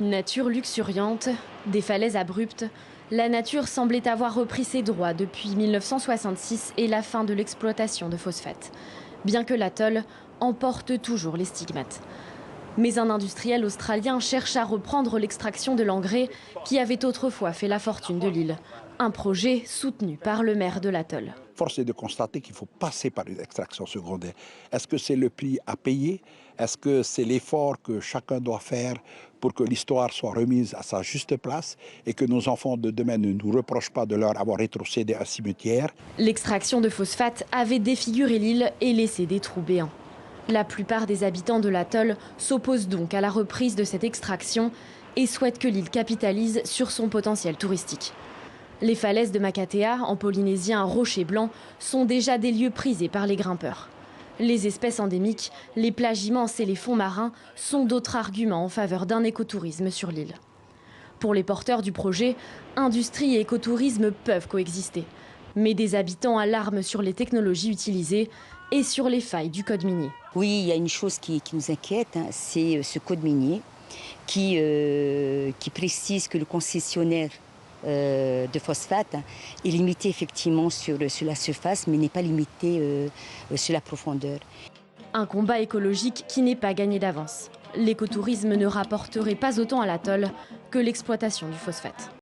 Nature luxuriante, des falaises abruptes, la nature semblait avoir repris ses droits depuis 1966 et la fin de l'exploitation de phosphate. Bien que l'atoll en porte toujours les stigmates. Mais un industriel australien cherche à reprendre l'extraction de l'engrais qui avait autrefois fait la fortune de l'île. Un projet soutenu par le maire de l'atoll. Force est de constater qu'il faut passer par une extraction secondaire. Est-ce que c'est le prix à payer? Est-ce que c'est l'effort que chacun doit faire pour que l'histoire soit remise à sa juste place et que nos enfants de demain ne nous reprochent pas de leur avoir rétrocédé un cimetière? L'extraction de phosphate avait défiguré l'île et laissé des trous béants. La plupart des habitants de l'atoll s'opposent donc à la reprise de cette extraction et souhaitent que l'île capitalise sur son potentiel touristique. Les falaises de Makatea, en polynésien rocher blanc, sont déjà des lieux prisés par les grimpeurs. Les espèces endémiques, les plages immenses et les fonds marins sont d'autres arguments en faveur d'un écotourisme sur l'île. Pour les porteurs du projet, industrie et écotourisme peuvent coexister. Mais des habitants alarment sur les technologies utilisées et sur les failles du code minier. Oui, il y a une chose qui nous inquiète, hein, c'est ce code minier qui précise que le concessionnaire de phosphate est limité effectivement sur la surface, mais n'est pas limité sur la profondeur. Un combat écologique qui n'est pas gagné d'avance. L'écotourisme ne rapporterait pas autant à l'atoll que l'exploitation du phosphate.